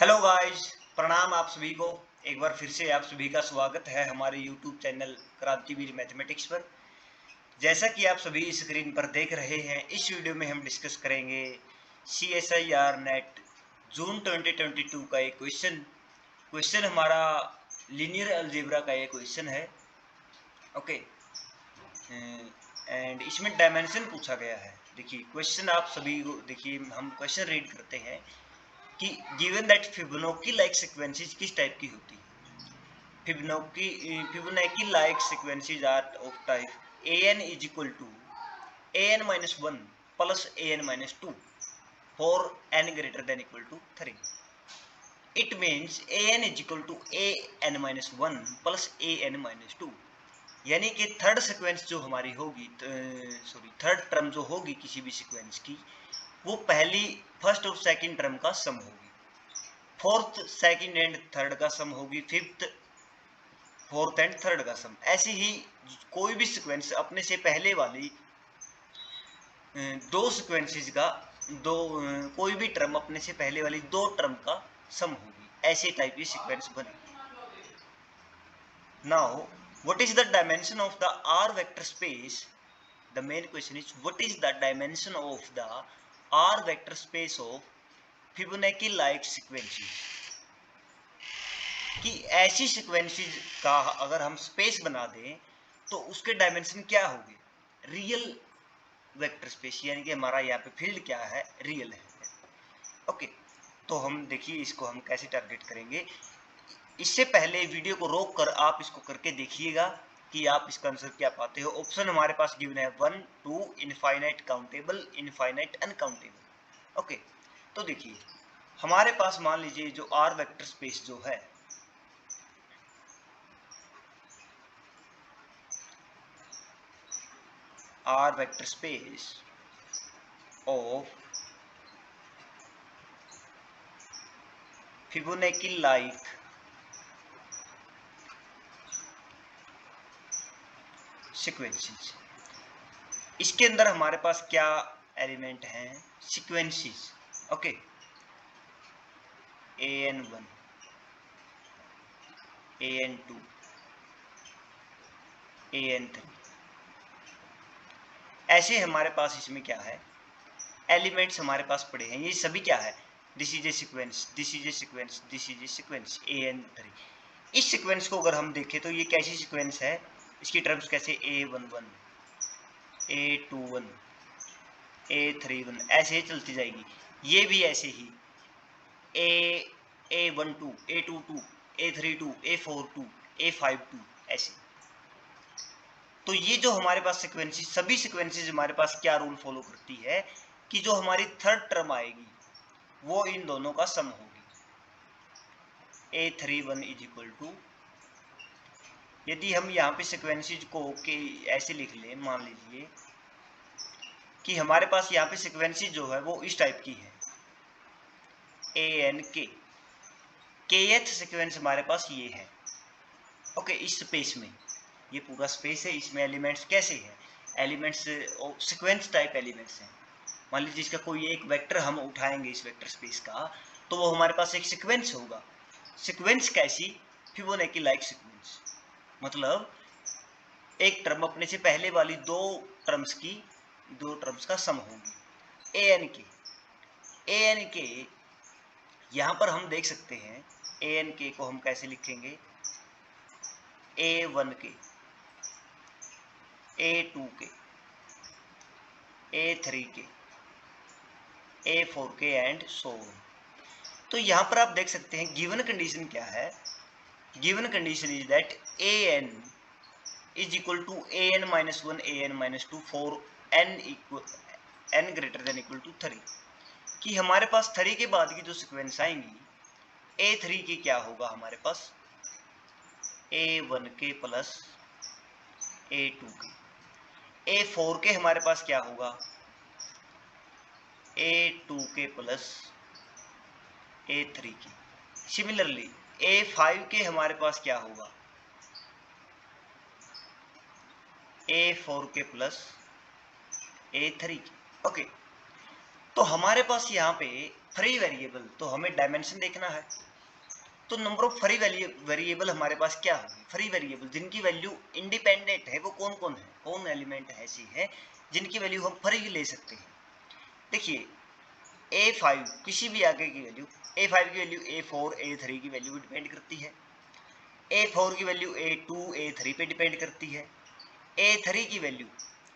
Hello guys, प्रणाम आप सभी को। एक बार फिर से आप सभी का स्वागत है हमारे यूट्यूब चैनल क्रांतिवीर मैथमेटिक्स पर। जैसा कि आप सभी स्क्रीन पर देख रहे हैं, इस वीडियो में हम डिस्कस करेंगे CSIR नेट जून 2022 का एक क्वेश्चन हमारा लीनियर अलजेब्रा का एक क्वेश्चन है। ओके, एंड इसमें डायमेंशन पूछा गया है। देखिए क्वेश्चन आप सभी को देखिए, हम क्वेश्चन रीड करते हैं कि given that Fibonacci like sequences किस टाइप की होती है। Fibonacci like sequences are of type an is equal to an-1 plus an-2 for n greater than equal to 3। It means an is equal to an-1 plus an-2, यानी कि third sequence जो हमारी होगी, third term जो होगी किसी भी sequence की, वो पहली फर्स्ट और सेकंड टर्म का सम होगी, फोर्थ सेकंड एंड थर्ड का सम होगी, फिफ्थ फोर्थ एंड थर्ड का सम। ऐसे ही कोई भी सीक्वेंस अपने से पहले वाली दो सीक्वेंसेस का कोई भी टर्म अपने से पहले वाली दो टर्म का सम होगी, ऐसे टाइप की सीक्वेंस बनेगी। Now what is the dimension of the R vector space? The main question is what is the dimension of the R vector space of Fibonacci like sequences? कि ऐसी सीक्वेंसेस का अगर हम स्पेस बना दें तो उसके डायमेंशन क्या होंगे। रियल वेक्टर स्पेस, यानी कि हमारा यहाँ पे फील्ड क्या है, रियल है। ओके, तो हम देखिए इसको हम कैसे टारगेट करेंगे। इससे पहले वीडियो को रोक कर आप इसको करके देखिएगा कि आप इसका आंसर क्या पाते हो। ऑप्शन हमारे पास गिवन है 1, 2, infinite countable, infinite uncountable. Okay, तो देखिए हमारे पास मान लीजिए जो आर वेक्टर स्पेस जो है, R vector space of Fibonacci like sequences। इसके अंदर हमारे पास क्या एलिमेंट हैं, sequences. Okay, an1, an2, an3, ऐसे हमारे पास इसमें क्या है, एलिमेंट्स हमारे पास पड़े हैं। ये सभी क्या है, this is a sequence, this is a sequence, this is a sequence an3। इस सीक्वेंस को अगर हम देखें तो ये कैसी सीक्वेंस है, इसकी टर्म्स कैसे a11, a21, a31, ऐसे ही चलती जाएगी। ये भी ऐसे ही a12, a22, a32, a42, a52, ऐसे। तो ये जो हमारे पास सीक्वेंसेस, सभी सीक्वेंसेस हमारे पास क्या रूल फॉलो करती है कि जो हमारी थर्ड टर्म आएगी वो इन दोनों का सम होगी। a31 इज इक्वल टू, यदि हम यहाँ पे सीक्वेंसेस को के ऐसे लिख लें, मान लीजिए कि हमारे पास यहाँ पे सीक्वेंसेस जो है वो इस टाइप की है, an kth सीक्वेंस हमारे पास ये है। ओके, इस स्पेस में ये पूरा स्पेस है, इसमें एलिमेंट्स कैसे हैं, एलिमेंट्स सीक्वेंस टाइप एलिमेंट्स हैं। मान लीजिए इसका कोई एक वेक्टर हम उठाएंगे इस वेक्टर स्पेस का, तो वो हमारे पास एक सीक्वेंस होगा। सीक्वेंस कैसी, फिबोनाची लाइक सीक्वेंस, मतलब एक टर्म अपने से पहले वाली दो टर्म्स का सम होगी। an के यहाँ पर हम देख सकते हैं an के को हम कैसे लिखेंगे, a1 के, a2 के, a3 के, a4 के एंड सो ऑन। तो यहाँ पर आप देख सकते हैं गिवन कंडीशन क्या है, given condition is that an is equal to an-1 an-2 for n greater than equal to 3, कि हमारे पास 3 के बाद की जो सीक्वेंस आएंगी, a3 के क्या होगा हमारे पास, a1 के प्लस a2 के, a4 के हमारे पास क्या होगा, a2 के प्लस a3 के। सिमिलरली a5 के हमारे पास क्या होगा, a4 के प्लस a3 के। ओके, तो हमारे पास यहाँ पे फ्री वेरिएबल, तो हमें डायमेंशन देखना है। तो नंबर ऑफ फ्री वेरिएबल हमारे पास क्या होगी? फ्री वेरिएबल जिनकी वैल्यू इंडिपेंडेंट है वो कौन कौन है, कौन एलिमेंट ऐसी है जिनकी वैल्यू हम फ्री ले सकते हैं? देखिए A5 किसी भी आगे की वैल्यू, A5 की वैल्यू A4 A3 की वैल्यू पे डिपेंड करती है, A4 की वैल्यू A2 A3 पे डिपेंड करती है, A3 की वैल्यू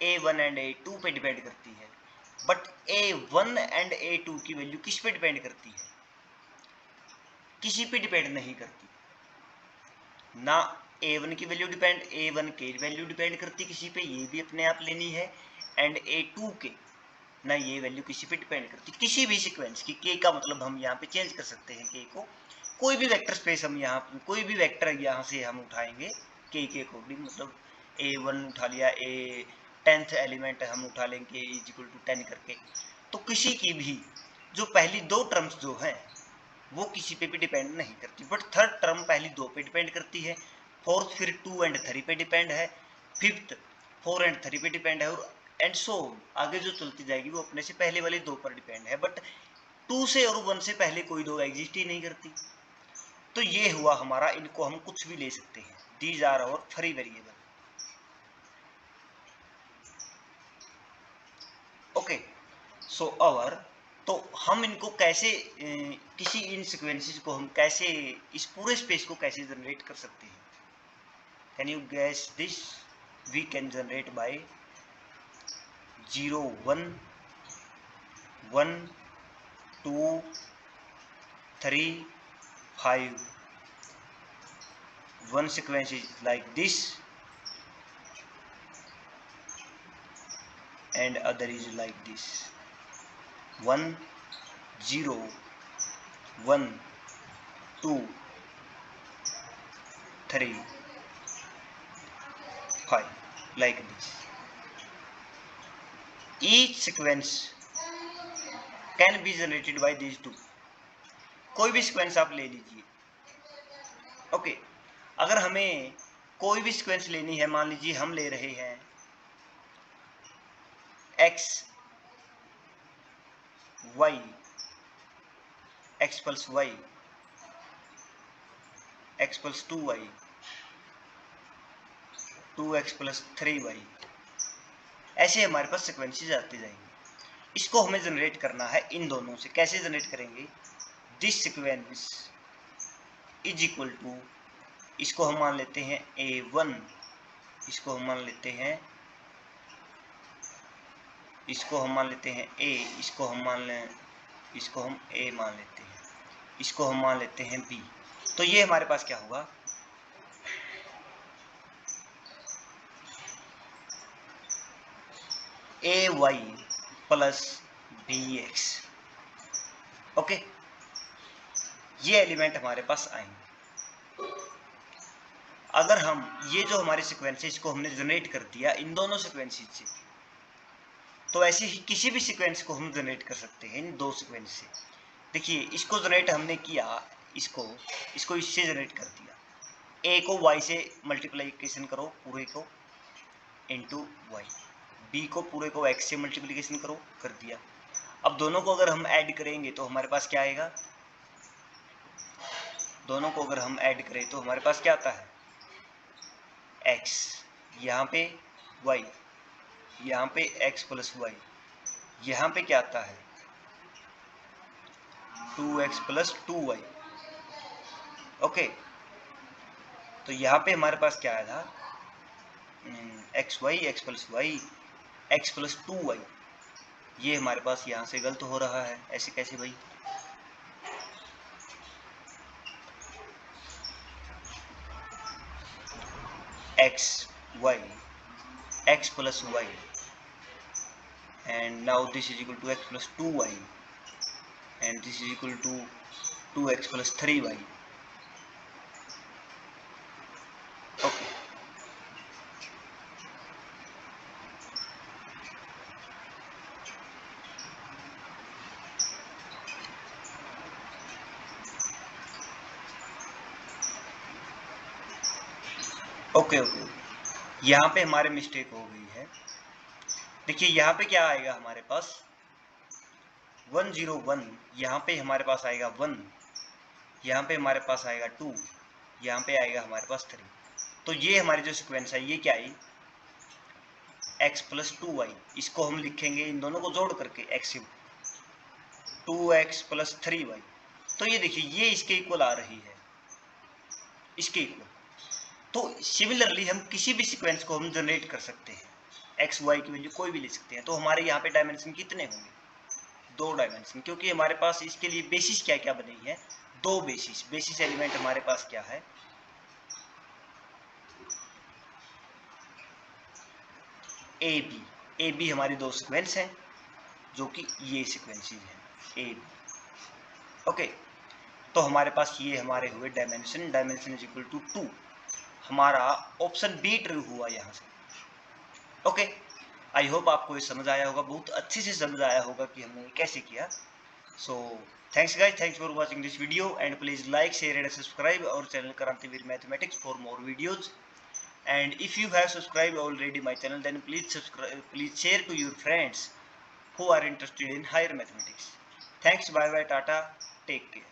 A1 एंड A2 पे डिपेंड करती है। बट A1 एंड A2 की वैल्यू किस पे डिपेंड करती है? किसी पे डिपेंड नहीं करती। ना A1 की वैल्यू डिपेंड, A1 की वैल्यू डिपेंड करती किसी पे, ये भी अपने आप लेनी है, एंड A2 के ना ये वैल्यू किसी पे डिपेंड करती, किसी भी सीक्वेंस की। K का मतलब हम यहाँ पे चेंज कर सकते हैं, K को कोई भी वेक्टर स्पेस हम यहाँ, कोई भी वेक्टर यहाँ से हम उठाएंगे K के अकॉर्डिंग, मतलब A1 उठा लिया, A 10th एलिमेंट हम उठा लेंगे A = 10 करके, तो किसी की भी जो पहली दो टर्म्स जो हैं वो किसी पे भी डिपेंड नहीं करती, बट थर्ड टर्म पहली दो पे डिपेंड करती है, फोर्थ फिर 2 एंड 3 पे डिपेंड है, फिफ्थ 4 एंड 3 पे डिपेंड है, और एंड सो आगे जो चलती जाएगी वो अपने से पहले वाले दो पर डिपेंड है, बट 2 से और 1 से पहले कोई दो एग्जिस्ट ही नहीं करती। तो ये हुआ हमारा, इनको हम कुछ भी ले सकते हैं, these are our free variable. Okay, so our, तो हम इनको कैसे किसी इन सीक्वेंसेस को हम कैसे, इस पूरे स्पेस को कैसे जनरेट कर सकते हैं? Can you guess this? We can generate by 0 1 1 2 3 5. One sequence is like this and other is like this. 1 0 1 2 3 5, like this. Each sequence can be generated by these two. कोई भी सीक्वेंस आप ले लीजिए। ओके, अगर हमें कोई भी सीक्वेंस लेनी है, मान लीजिए हम ले रहे हैं x y, x plus y, x plus 2y, 2x plus 3y, ऐसे हमारे पास सीक्वेंसेज आते जाएंगे। इसको हमें जनरेट करना है इन दोनों से। कैसे जनरेट करेंगे? This sequence is equal to, इसको हम मान लेते हैं A1, इसको हम मान लेते हैं, इसको हम मान लेते हैं A, इसको हम मान लें, इसको हम A मान लेते हैं, इसको हम मान लेते हैं B। तो ये हमारे पास क्या होगा? AY plus BX। ओके, ये एलिमेंट हमारे पास आएंगे। अगर हम ये जो हमारे सीक्वेंसेस को हमने जनरेट कर दिया इन दोनों सीक्वेंसेस से, तो ऐसे ही किसी भी सीक्वेंस को हम जनरेट कर सकते हैं इन दो सीक्वेंस से। देखिए इसको जनरेट हमने किया, इसको इससे जनरेट कर दिया। ए को y से मल्टीप्लिकेशन करो पूरे को इंटू वाई, बी को पूरे को x से मल्टीप्लिकेशन करो, कर दिया। अब दोनों को अगर हम ऐड करेंगे तो हमारे पास क्या आएगा? दोनों को अगर हम ऐड करें तो हमारे पास क्या आता है? x, यहाँ पे y, यहाँ पे x प्लस वाई, यहाँ पे क्या आता है? 2x plus 2y। ओके, तो यहाँ पे हमारे पास क्या आया था? X y, x plus y, x plus 2y। ये हमारे पास यहाँ से गलत हो रहा है, ऐसे कैसे भाई? X y, x plus y, and now this is equal to x plus 2y and this is equal to 2x plus 3y. Okay, okay okay, यहाँ पे हमारे मिस्टेक हो गई है। देखिए यहाँ पे क्या आएगा हमारे पास? 101, यहाँ पे हमारे पास आएगा 1, यहाँ पे हमारे पास आएगा 2, यहाँ पे आएगा हमारे पास 3। तो ये हमारी जो सिक्वेंस है ये क्या आई, x प्लस 2y। इसको हम लिखेंगे इन दोनों को जोड़ करके x 2x प्लस 3y। तो ये देखिए ये इसके इक्वल आ रही है, इसके इक्वल। तो सिमिलरली हम किसी भी सीक्वेंस को हम जनरेट कर सकते हैं, एक्स वाई की वैल्यू कोई भी ले सकते हैं। तो हमारे यहाँ पे डायमेंशन कितने होंगे, 2 डायमेंशन, क्योंकि हमारे पास इसके लिए बेसिस क्या क्या बनी है, 2 बेसिस एलिमेंट हमारे पास क्या है, ए बी हमारी 2 सीक्वेंस हैं, जो कि ये सीक्वेंसेस हैं ए बी। ओके, तो हमारे पास ये हमारे हुए डायमेंशन इज इक्वल टू 2। हमारा ऑप्शन बी ट्रू हुआ यहाँ से। ओके, आई होप आपको ये समझ आया होगा, बहुत अच्छे से समझ आया होगा कि हमने कैसे किया। So thanks guys, thanks for watching this video and please like, share and subscribe our channel Krantivir Mathematics for more videos. And if you have subscribed already my channel, then please share to your friends who are interested in higher mathematics. Thanks, bye bye, tata, take care.